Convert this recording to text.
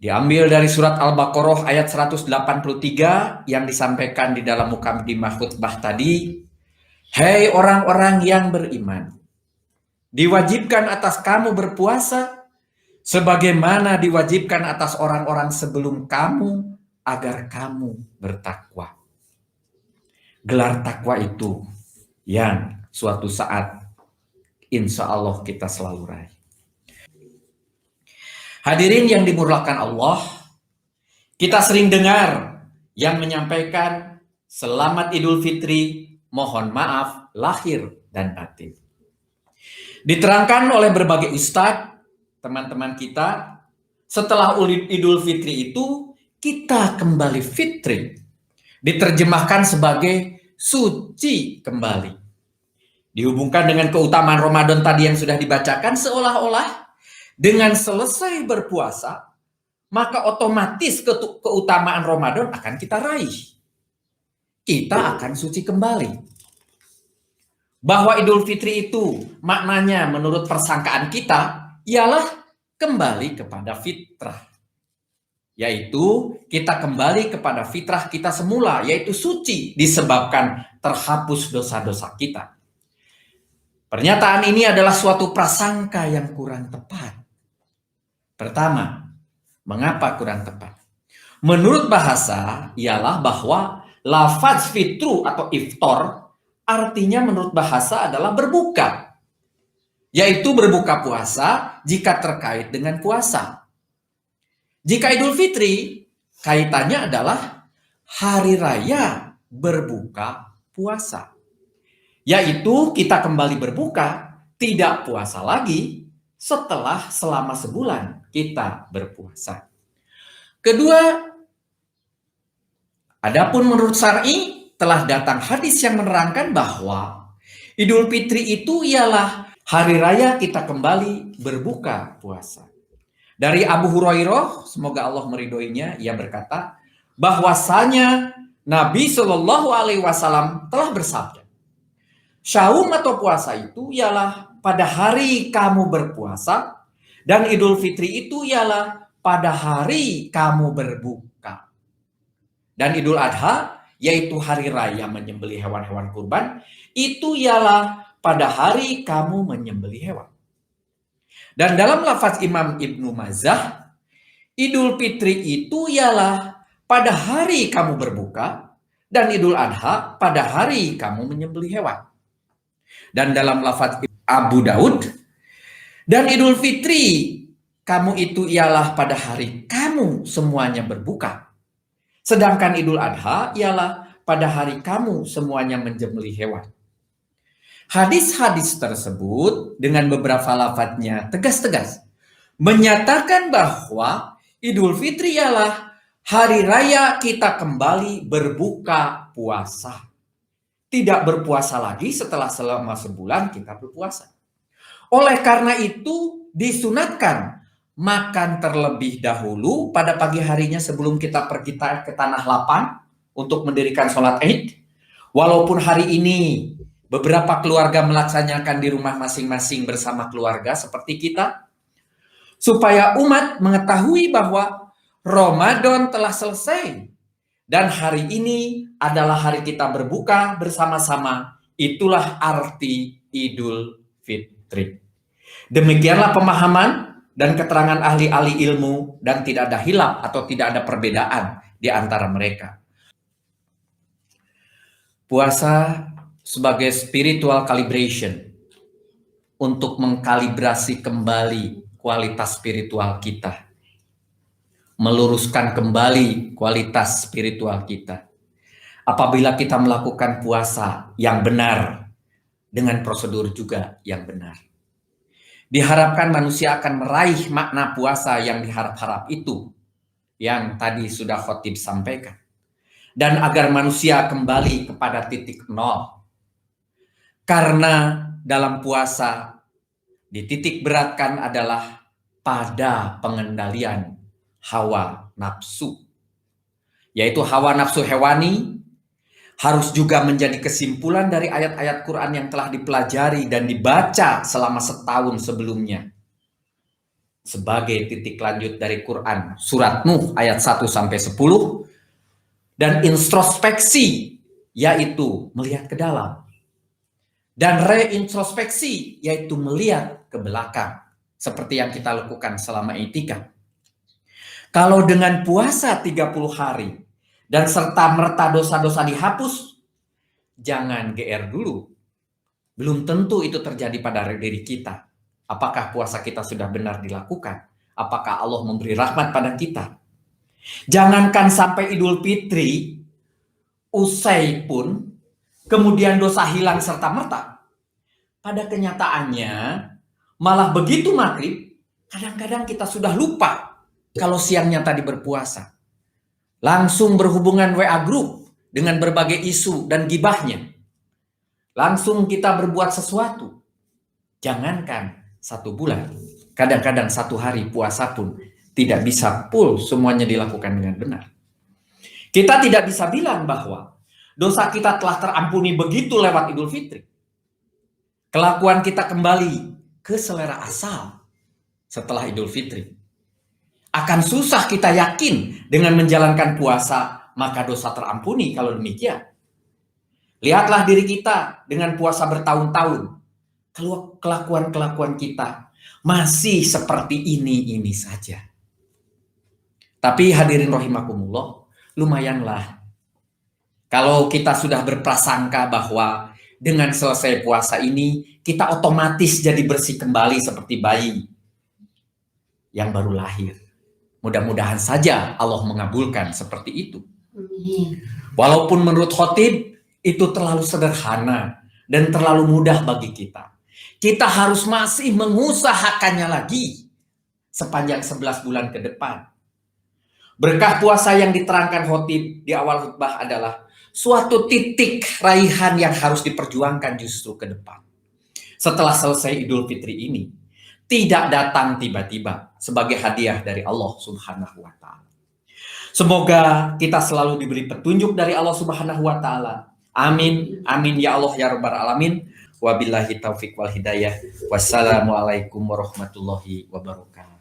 Diambil dari surat Al-Baqarah ayat 183 yang disampaikan di dalam mukadimah khutbah tadi. Hei orang-orang yang beriman, diwajibkan atas kamu berpuasa sebagaimana diwajibkan atas orang-orang sebelum kamu agar kamu bertakwa. Gelar takwa itu yang suatu saat insya Allah kita selalu raih. Hadirin yang dimurahkan Allah, kita sering dengar yang menyampaikan selamat Idul Fitri, mohon maaf lahir dan batin. Diterangkan oleh berbagai ustadz, teman-teman kita, setelah Idul Fitri itu kita kembali fitri. Diterjemahkan sebagai suci kembali. Dihubungkan dengan keutamaan Ramadan tadi yang sudah dibacakan, seolah-olah dengan selesai berpuasa, maka otomatis keutamaan Ramadan akan kita raih. Kita akan suci kembali. Bahwa Idul Fitri itu maknanya menurut persangkaan kita ialah kembali kepada fitrah. Yaitu kita kembali kepada fitrah kita semula, yaitu suci disebabkan terhapus dosa-dosa kita. Pernyataan ini adalah suatu prasangka yang kurang tepat. Pertama, mengapa kurang tepat? Menurut bahasa ialah bahwa lafaz fitru atau iftar artinya menurut bahasa adalah berbuka. Yaitu berbuka puasa jika terkait dengan puasa. Jika Idul Fitri, kaitannya adalah hari raya berbuka puasa. Yaitu kita kembali berbuka, tidak puasa lagi setelah selama sebulan kita berpuasa. Kedua, adapun menurut syar'i telah datang hadis yang menerangkan bahwa Idul Fitri itu ialah hari raya kita kembali berbuka puasa. Dari Abu Hurairah, semoga Allah meridhoinya, ia berkata bahwasanya Nabi Shallallahu Alaihi Wasallam telah bersabda, Syaum atau puasa itu ialah pada hari kamu berpuasa, dan Idul Fitri itu ialah pada hari kamu berbuka. Dan Idul Adha, yaitu hari raya menyembelih hewan-hewan kurban, itu ialah pada hari kamu menyembelih hewan. Dan dalam lafaz Imam Ibnu Mazah, Idul Fitri itu ialah pada hari kamu berbuka, dan Idul Adha pada hari kamu menyembelih hewan. Dan dalam lafaz Abu Daud, dan Idul Fitri kamu itu ialah pada hari kamu semuanya berbuka. Sedangkan Idul Adha ialah pada hari kamu semuanya menyembelih hewan. Hadis-hadis tersebut dengan beberapa lafadznya tegas-tegas menyatakan bahwa Idul Fitri ialah hari raya kita kembali berbuka puasa. Tidak berpuasa lagi setelah selama sebulan kita berpuasa. Oleh karena itu disunatkan makan terlebih dahulu pada pagi harinya sebelum kita pergi ke tanah lapang untuk mendirikan sholat Id. Walaupun hari ini beberapa keluarga melaksanakan di rumah masing-masing bersama keluarga seperti kita, supaya umat mengetahui bahwa Ramadan telah selesai dan hari ini adalah hari kita berbuka bersama-sama. Itulah arti Idul Fitri. Demikianlah pemahaman dan keterangan ahli-ahli ilmu, dan tidak ada hilaf atau tidak ada perbedaan di antara mereka. Puasa sebagai spiritual calibration untuk mengkalibrasi kembali kualitas spiritual kita, meluruskan kembali kualitas spiritual kita. Apabila kita melakukan puasa yang benar dengan prosedur juga yang benar, diharapkan manusia akan meraih makna puasa yang diharap-harap itu yang tadi sudah khotib sampaikan, dan agar manusia kembali kepada titik nol. Karena dalam puasa dititik beratkan adalah pada pengendalian hawa nafsu, yaitu hawa nafsu hewani, harus juga menjadi kesimpulan dari ayat-ayat Quran yang telah dipelajari dan dibaca selama setahun sebelumnya. sebagai titik lanjut dari Quran surat Nuh ayat 1 sampai 10, dan introspeksi yaitu melihat ke dalam, dan reintrospeksi yaitu melihat ke belakang seperti yang kita lakukan selama itikaf. Kalau dengan puasa 30 hari dan serta merta dosa-dosa dihapus, jangan GR dulu. Belum tentu itu terjadi pada diri kita. Apakah puasa kita sudah benar dilakukan? Apakah Allah memberi rahmat pada kita? Jangankan sampai Idul Fitri, usai pun, kemudian dosa hilang serta-merta. Pada kenyataannya, malah begitu maghrib, kadang-kadang kita sudah lupa kalau siangnya tadi berpuasa. Langsung berhubungan WA group dengan berbagai isu dan gibahnya. Langsung kita berbuat sesuatu. Jangankan 1 bulan, kadang-kadang 1 hari puasa pun tidak bisa full semuanya dilakukan dengan benar. Kita tidak bisa bilang bahwa dosa kita telah terampuni begitu lewat Idul Fitri. Kelakuan kita kembali ke selera asal setelah Idul Fitri. Akan susah kita yakin dengan menjalankan puasa maka dosa terampuni kalau demikian. Lihatlah diri kita dengan puasa bertahun-tahun. Kelakuan-kelakuan kita masih seperti ini saja. Tapi hadirin rahimakumullah, lumayanlah kalau kita sudah berprasangka bahwa dengan selesai puasa ini kita otomatis jadi bersih kembali seperti bayi yang baru lahir. Mudah-mudahan saja Allah mengabulkan seperti itu. Walaupun menurut khotib itu terlalu sederhana dan terlalu mudah bagi kita. Kita harus masih mengusahakannya lagi sepanjang 11 bulan ke depan. Berkah puasa yang diterangkan khotib di awal khutbah adalah suatu titik raihan yang harus diperjuangkan justru ke depan. Setelah selesai Idul Fitri ini, tidak datang tiba-tiba sebagai hadiah dari Allah Subhanahu wa Ta'ala. Semoga kita selalu diberi petunjuk dari Allah Subhanahu wa Ta'ala. Amin, amin ya Allah ya Rabbal Alamin. Wabillahi taufiq wal hidayah. Wassalamualaikum warahmatullahi wabarakatuh.